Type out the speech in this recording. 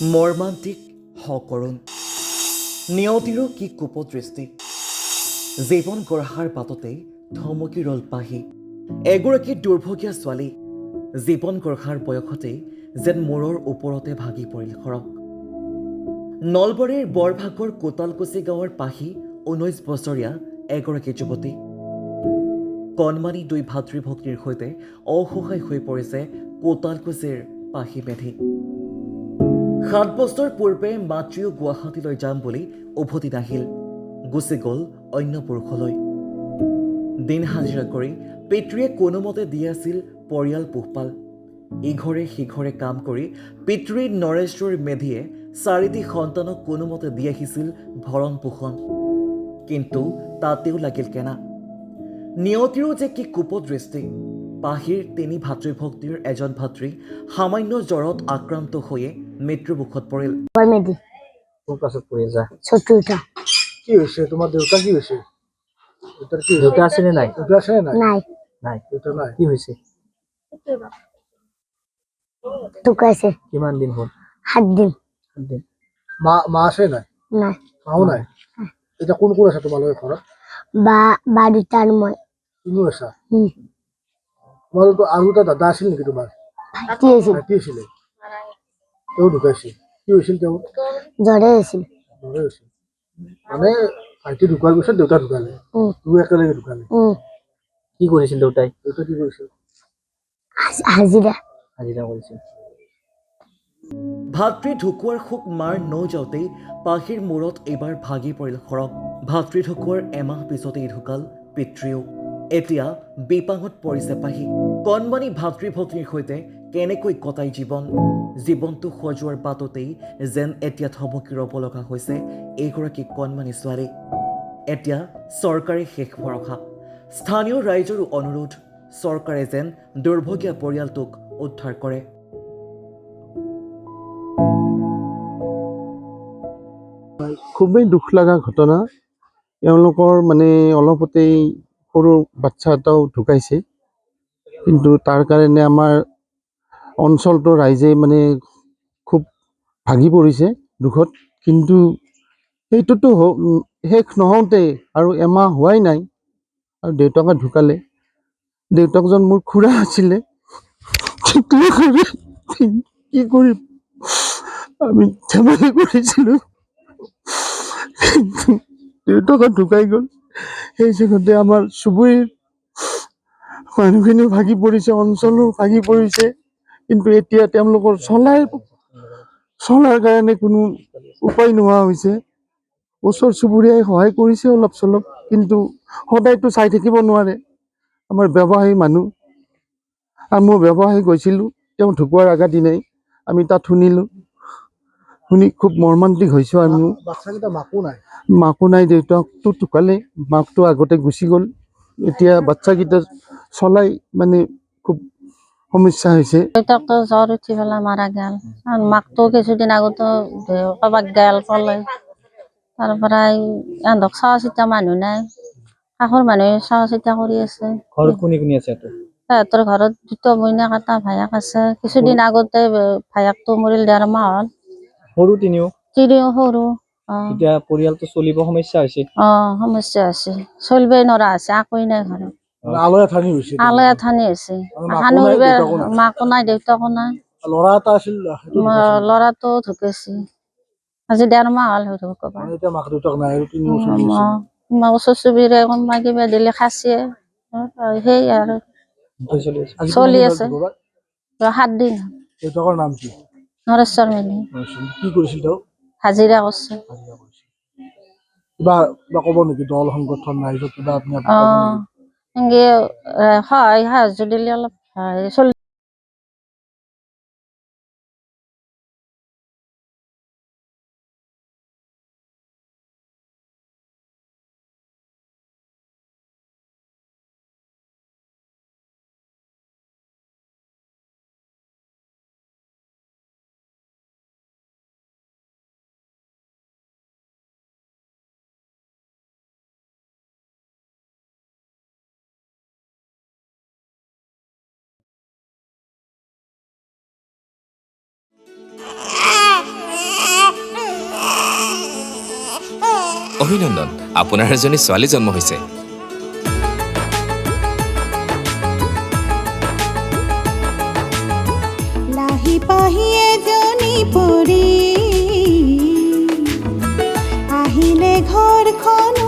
মৰ্মান্তিক সকৰণ নিয়তিৰো কি কুপদৃষ্টি জীৱন গঢ়াৰ বাটতেই থমকি ৰল পাহি এগৰাকী দুৰ্ভগীয়া ছোৱালী জীৱন গঢ়াৰ বয়সতেই যেন মূৰৰ ওপৰতে ভাগি পৰিল সৰক নলবাৰীৰ বৰভাগৰ কোটালকুছি গাঁৱৰ পাহি 19 বছৰীয়া এগৰাকী যুৱতী কণমানি দুই ভাতৃভগ্নীৰ সৈতে অসহায় হৈ পৰিছে কোটালকুছিৰ পাহি মেধি 7 বছৰ পূৰ্বে মাতৃও গুৱাহাটীলৈ যাম বুলি উভতি নাহিল গুচি গ'ল অন্য পুৰুষলৈ দিন হাজিৰা কৰি পিতৃয়ে কোনোমতে দি আছিল পৰিয়াল পোহপাল ইঘৰে সিঘৰে কাম কৰি পিতৃ নৰেশ্বৰ মেধিয়ে 4টি সন্তানক কোনোমতে দি আহিছিল ভৰণ পোষণ কিন্তু তাতেও লাগিল কেনা নিয়তিৰো যে কি কুপদৃষ্টি পাহিৰ 3 ভাতৃভগ্নীৰ এজন ভাতৃ সামান্য জ্বৰত আক্ৰান্ত হৈয়ে মৃত্যুমুখত পৰিল মেধি কোন ক্লাছত পঢ়ি আছা? চতুৰ্থ কি হৈছে তোমাৰ দেউতা কি হৈছে দেউতাৰ কি দেউতা আছে নে নাই? দেউতা আছে নে নাই নাই নাই। দেউতা নাই কি হৈছে? ঢুকাইছে কিমান দিন হ'ল? 7 দিন দিন। মা আছে নাই নাই মাও নাই এতিয়া কোন কোন আছে তোমালোকৰ ঘৰত বা দুটা আৰু মই তুমিও আছা তোমালোকৰ আৰু এটা দাদা আছিল নেকি তোমাৰ ভাইটি আছিল ভাইটি আছিলে তেওঁ ঢুকাইছে কি হৈছিল তেওঁ জ্বৰে আছিল জ্বৰে হৈছিল মানে ভাইটি ঢুকোৱাৰ পিছত দেউতা ঢুকালে তুমি একেলগে ঢুকালে কি কৰিছিল দেউতাই? দেউতা কি কৰিছিল হাজিৰা হাজিৰা কৰিছিল। ভাতৃ ঢুকুৱাৰ শোক মাৰ নৌযাওঁতেই পাহিৰ মূৰত এইবাৰ ভাগি পৰিল সৰক ভাতৃ ঢুকুৱাৰ এমাহ পিছতেই ঢুকাল পিতৃও এতিয়া বিপাঙত পৰিছে পাহি কণমানি ভাতৃভগ্নীৰ সৈতে কেনেকৈ কটাই জীৱনটো সজোৱাৰ বাটতেই যেন এতিয়া থমকি ৰ'ব লগা হৈছে এইগৰাকী কণমানি ছোৱালী এতিয়া চৰকাৰে শেষ ভৰসা স্থানীয় ৰাইজৰো অনুৰোধ চৰকাৰে যেন দুৰ্ভগীয়া পৰিয়ালটোক উদ্ধাৰ কৰে খুবেই দুখ লগা ঘটনা এওঁলোকৰ মানে অলপতেই সৰু বাচ্চা এটাও ঢুকাইছে কিন্তু তাৰ কাৰণে আমাৰ অঞ্চলটোৰ ৰাইজে মানে খুব ভাগি পৰিছে দুখত কিন্তু সেইটোতো শেষ নহওঁতে আৰু এমাহ হোৱাই নাই আৰু দেউতাকে ঢুকালে দেউতাকজন মোৰ খুৰা আছিলে কি কৰিম আমি ধেমালি কৰিছিলোঁ দেউতাকে ঢুকাই গ'ল সেই জেগাতে আমাৰ চুবুৰীৰ মানুহখিনিও ভাগি পৰিছে অঞ্চলো ভাগি পৰিছে কিন্তু এতিয়া তেওঁলোকৰ চলাৰ কাৰণে কোনো উপায় নোহোৱা হৈছে ওচৰ চুবুৰীয়াই সহায় কৰিছে অলপ চলপ কিন্তু সদায়তো চাই থাকিব নোৱাৰে আমাৰ ব্যৱসায়ী মানুহ আৰু মই ব্যৱসায়ী গৈছিলোঁ তেওঁ ঢুকোৱাৰ আগা দিনাই আমি তাত শুনি খুব মৰ্মান্তিক হৈছোঁ আমিও বাচ্চাকেইটা মাকো নাই মাকো নাই দেউতাকটো ঢুকালে মাকটো আগতে গুচি গ'ল এতিয়া বাচ্চাকেইটা চলাই মানে খুব সমস্যা হৈছে দেউতাকটো জ্বৰ উঠি পেলাই মাৰা গেল আৰু মাকটো কিছুদিন আগতো কাৰোবাক গেল পলাই তাৰ পৰাই এহঁতক চোৱা চিতা মানুহ নাই কাষৰ মানুহে চোৱা চিতা কৰি আছে ঘৰত কোনে কোনে আছে ইয়াতে? সিহঁতৰ ঘৰত 2 বইনাক এটা ভায়েক আছে কিছুদিন আগতে ভায়েকটো মৰিল 1.5 মাহ হ'ল সৰু তিনিও সৰু এতিয়া পৰিয়ালটো চলিব সমস্যা হৈছে। সমস্যা আছে চলিবই নোৱাৰা হৈছে একোই নাই ঘৰত আলয় আথানি হৈছে আলৈ আথানি হৈছে মাকো নাই দেউতাকো নাই ল'ৰা এটা আছিল ল'ৰাটো ঢুকাইছে আজি 1.5 মাহ হ'ল ঢুকাব এতিয়া মাক দেউতাক নাই আৰু 3 বছৰ হৈছে ওচৰ চুবুৰীয়াই কোনোবা কিবা দিলে খাচিয়ে সেই আৰু চলি আছে 7 দিন দেউতাকৰ নাম কি নৰেশ্বৰ মেধি কি কৰিছিল তেওঁ হাজিৰা কৰিছে কিবা ক'ব নেকি দল সংগঠন ৰাইজক কিবা আপুনি এনেকে সহায় সাহায্য দিলে অলপ চলি অভিনন্দন, আপোনাৰ এজনী ছোৱালী জন্ম হৈছে। লাহি পাহি এজনী পৰি আহিলে ঘৰখন